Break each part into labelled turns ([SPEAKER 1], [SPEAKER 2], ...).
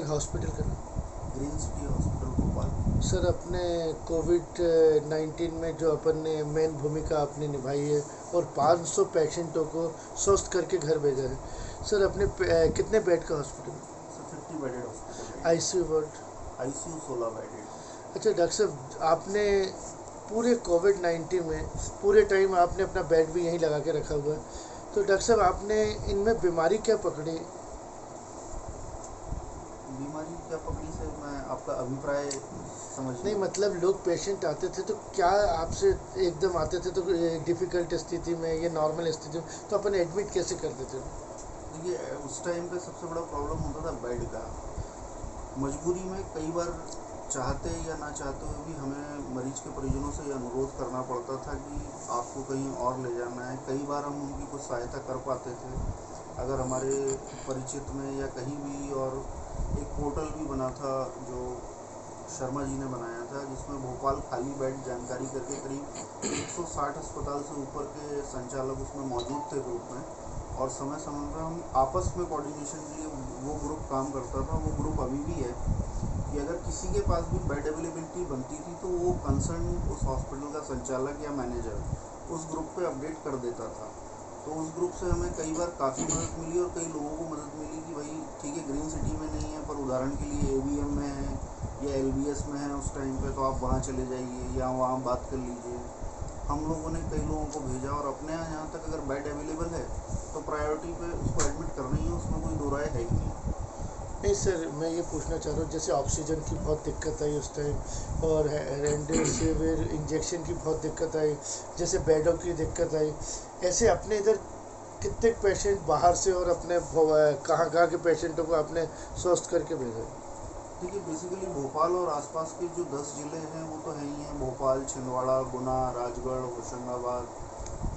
[SPEAKER 1] Hospital का नाम?
[SPEAKER 2] Green city hospital Bhopal.
[SPEAKER 1] Sir, अपने कोविड 19 में जो अपन ने मेन भूमिका अपनी निभाई है और 500 पेशेंटों को स्वस्थ करके घर भेजा है। सर, अपने कितने बेड का हॉस्पिटल है?
[SPEAKER 2] सर 50 बेडेड हॉस्पिटल है।
[SPEAKER 1] ICU ward?
[SPEAKER 2] आईसीयू 16 बेडेड है।
[SPEAKER 1] अच्छा डॉक्टर साहब, आपने पूरे कोविड 19 में पूरे टाइम आपने अपना बेड भी यहीं लगा के रखा हुआ है, तो डॉक्टर साहब आपने इनमें बीमारी क्या पकड़ी?
[SPEAKER 2] बीमारी क्या पकड़ी से मैं आपका अभिप्राय समझ
[SPEAKER 1] नहीं,
[SPEAKER 2] नहीं।
[SPEAKER 1] मतलब लोग पेशेंट आते थे तो क्या आपसे एकदम आते थे तो डिफ़िकल्ट स्थिति में या नॉर्मल स्थिति में, तो अपन एडमिट कैसे कर देते थे?
[SPEAKER 2] देखिए उस टाइम पे सबसे बड़ा प्रॉब्लम होता था बेड का। मजबूरी में कई बार चाहते या ना चाहते हुए भी हमें मरीज के परिजनों से ये अनुरोध करना पड़ता था कि आपको कहीं और ले जाना है। कई बार हम उनकी कुछ सहायता कर पाते थे अगर हमारे परिचित में या कहीं भी। और एक पोर्टल भी बना था जो शर्मा जी ने बनाया था, जिसमें भोपाल खाली बेड जानकारी करके करीब 160 अस्पताल से ऊपर के संचालक उसमें मौजूद थे ग्रुप में। और समय समय पर हम आपस में कोऑर्डिनेशन के लिए वो ग्रुप काम करता था। वो ग्रुप अभी भी है कि अगर किसी के पास भी बेड अवेलेबिलिटी बनती थी तो वो कंसर्न उस हॉस्पिटल का संचालक या मैनेजर उस ग्रुप पे अपडेट कर देता था। तो उस ग्रुप से हमें कई बार काफ़ी मदद मिली और कई लोगों को मदद मिली कि भाई ठीक है ग्रीन सिटी में नहीं है पर उदाहरण के लिए एवीएम में है या एलबीएस में है उस टाइम पे, तो आप वहाँ चले जाइए या वहाँ बात कर लीजिए। हम लोगों ने कई लोगों को भेजा और अपने यहाँ तक अगर बेड अवेलेबल है तो प्रायोरिटी पे उसको एडमिट करना ही है, उसमें कोई दो राय है ही नहीं।
[SPEAKER 1] नहीं सर, मैं ये पूछना चाह रहा हूँ, जैसे ऑक्सीजन की बहुत दिक्कत आई उस टाइम और रेमडेसिविर इंजेक्शन की बहुत दिक्कत आई, जैसे बेडों की दिक्कत आई, ऐसे अपने इधर कितने पेशेंट बाहर से और अपने कहाँ कहाँ के पेशेंटों को आपने स्वस्थ करके भेजा?
[SPEAKER 2] देखिए बेसिकली भोपाल और आसपास के जो 10 ज़िले हैं वो तो है ही हैं, भोपाल, छिंदवाड़ा, गुना, राजगढ़, होशंगाबाद।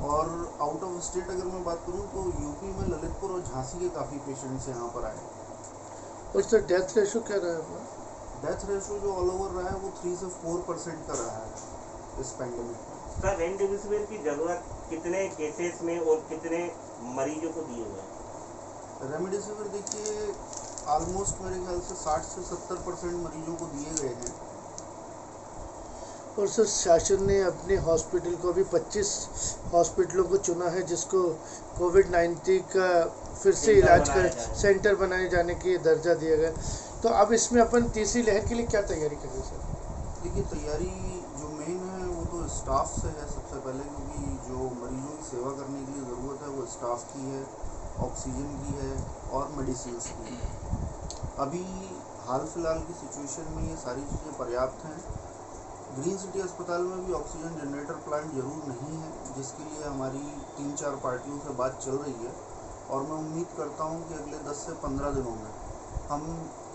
[SPEAKER 2] और आउट ऑफ स्टेट अगर मैं बात करूँ तो यूपी में ललितपुर और झांसी के काफ़ी पेशेंट्स यहाँ पर आए।
[SPEAKER 1] और सर, डेथ रेशो क्या रहा है अपना?
[SPEAKER 2] डेथ रेशो जो ऑल ओवर रहा है वो 3 से 4% का रहा है इस पैंडेमिक में।
[SPEAKER 3] सर रेमडेसिविर की ज़रूरत कितने केसेस में और कितने मरीजों को दिए गए?
[SPEAKER 2] रेमडेसिविर देखिए ऑलमोस्ट मेरे ख्याल से 60 से 70% मरीजों को दिए गए हैं।
[SPEAKER 1] और सर, शासन ने अपने हॉस्पिटल को भी 25 हॉस्पिटलों को चुना है जिसको कोविड 19 का फिर से
[SPEAKER 3] सेंटर
[SPEAKER 1] इलाज
[SPEAKER 3] बनाया
[SPEAKER 1] कर
[SPEAKER 3] जाए।
[SPEAKER 1] सेंटर बनाए जाने की दर्जा दिया गया। तो अब इसमें अपन तीसरी लहर के लिए क्या तैयारी कर रहे हैं सर?
[SPEAKER 2] देखिए तैयारी जो मेन है वो तो स्टाफ से है सबसे पहले, क्योंकि जो मरीजों की सेवा करने के लिए ज़रूरत है वो स्टाफ की है, ऑक्सीजन की है और मेडिसिन की है। अभी हाल फिलहाल की सिचुएशन में ये सारी चीज़ें पर्याप्त हैं। ग्रीन सिटी अस्पताल में भी ऑक्सीजन जनरेटर प्लांट ज़रूर नहीं है, जिसके लिए हमारी 3-4 पार्टियों से बात चल रही है। और मैं उम्मीद करता हूँ कि अगले 10 से 15 दिनों में हम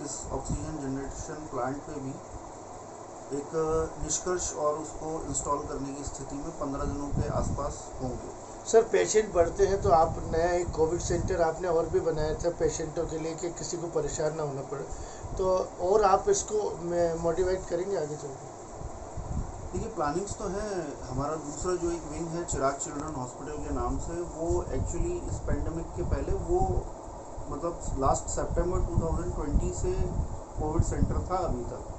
[SPEAKER 2] इस ऑक्सीजन जनरेशन प्लांट पे भी एक निष्कर्ष और उसको इंस्टॉल करने की स्थिति में 15 दिनों के आसपास होंगे।
[SPEAKER 1] सर, पेशेंट बढ़ते हैं तो आप नया एक कोविड सेंटर आपने और भी बनाया था पेशेंटों के लिए कि किसी को परेशान ना होना पड़े, तो और आप इसको मोटिवेट करेंगे आगे चल के?
[SPEAKER 2] देखिए प्लानिंग्स तो हैं। हमारा दूसरा जो एक विंग है चिराग चिल्ड्रन हॉस्पिटल के नाम से, वो एक्चुअली इस पेंडेमिक के पहले वो मतलब लास्ट सितंबर 2020 से कोविड सेंटर था अभी तक।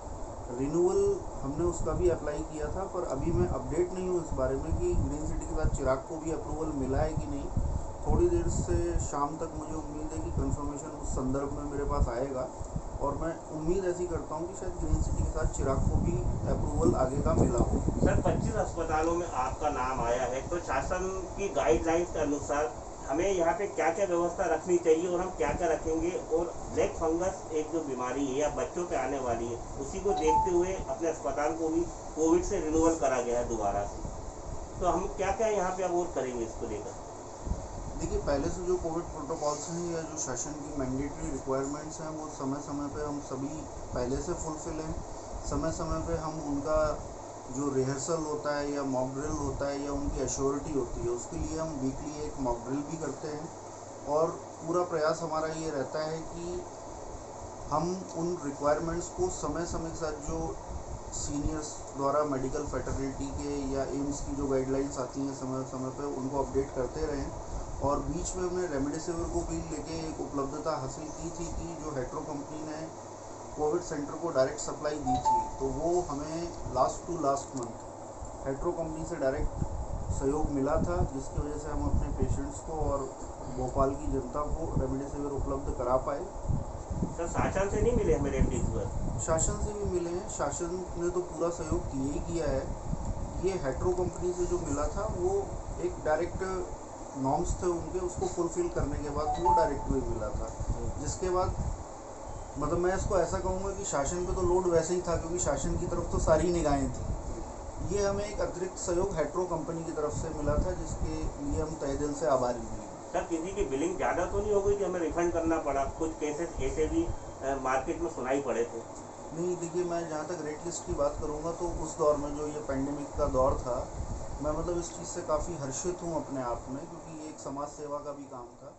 [SPEAKER 2] रिन्यूअल हमने उसका भी अप्लाई किया था, पर अभी मैं अपडेट नहीं हूँ इस बारे में कि ग्रीन सिटी के साथ चिराग को भी अप्रूवल मिला है कि नहीं। थोड़ी देर से शाम तक मुझे उम्मीद है कि कंफर्मेशन उस संदर्भ में मेरे पास आएगा। और मैं उम्मीद ऐसी करता हूँ कि शायद ग्रीन सिटी के साथ चिराग को भी अप्रूवल आगे का मिला हो।
[SPEAKER 3] सर 25 अस्पतालों में आपका नाम आया है, तो शासन की गाइडलाइंस के अनुसार हमें यहाँ पे क्या क्या व्यवस्था रखनी चाहिए और हम क्या क्या रखेंगे? और ब्लैक फंगस एक जो बीमारी है या बच्चों पे आने वाली है, उसी को देखते हुए अपने अस्पताल को भी कोविड से रिन्यूअल करा गया है दोबारा से, तो हम क्या क्या यहाँ पे अब और करेंगे इसको लेकर?
[SPEAKER 2] देखिए पहले से जो कोविड प्रोटोकॉल्स हैं या जो शासन की मैंडेटरी रिक्वायरमेंट्स हैं वो समय समय पे हम सभी पहले से फुलफिल हैं। समय समय पे हम उनका जो रिहर्सल होता है या मॉक ड्रिल होता है या उनकी एश्योरिटी होती है उसके लिए हम वीकली एक मॉक ड्रिल भी करते हैं। और पूरा प्रयास हमारा ये रहता है कि हम उन रिक्वायरमेंट्स को समय समय के साथ जो सीनियर्स द्वारा मेडिकल फैटर्निटी के या एम्स की जो गाइडलाइंस आती हैं समय समय पे उनको अपडेट करते रहें। और बीच में हमने रेमडेसिविर को भी लेके एक उपलब्धता हासिल की थी कि जो हेट्रो कंपनी ने कोविड सेंटर को डायरेक्ट सप्लाई दी थी, तो वो हमें लास्ट मंथ हेट्रो कंपनी से डायरेक्ट सहयोग मिला था, जिसकी वजह से हम अपने पेशेंट्स को और भोपाल की जनता को रेमडेसिविर उपलब्ध करा पाए।
[SPEAKER 3] सर शासन से नहीं मिले हमें रेमडेसिविर?
[SPEAKER 2] शासन से भी मिले हैं, शासन ने तो पूरा सहयोग किया ही किया है। ये हेट्रो कंपनी से जो मिला था वो एक डायरेक्ट नॉर्म्स थे उनके, उसको फुलफिल करने के बाद वो डायरेक्ट वही मिला था, जिसके बाद मतलब मैं इसको ऐसा कहूँगा कि शासन पे तो लोड वैसे ही था, क्योंकि शासन की तरफ तो सारी निगाहें थी। ये हमें एक अतिरिक्त सहयोग हेट्रो कंपनी की तरफ से मिला था, जिसके लिए हम तहे दिल से आभारी हैं।
[SPEAKER 3] सर किसी की बिलिंग ज़्यादा तो नहीं हो गई कि हमें रिफंड करना पड़ा? कुछ केसेस ऐसे भी मार्केट में सुनाई पड़े थे।
[SPEAKER 2] नहीं, देखिए मैं जहाँ तक रेट लिस्ट की बात करूँगा तो उस दौर में जो ये पेंडेमिक का दौर था, मैं मतलब इस चीज़ से काफ़ी हर्षित हूँ अपने आप में, क्योंकि ये एक समाज सेवा का भी काम था।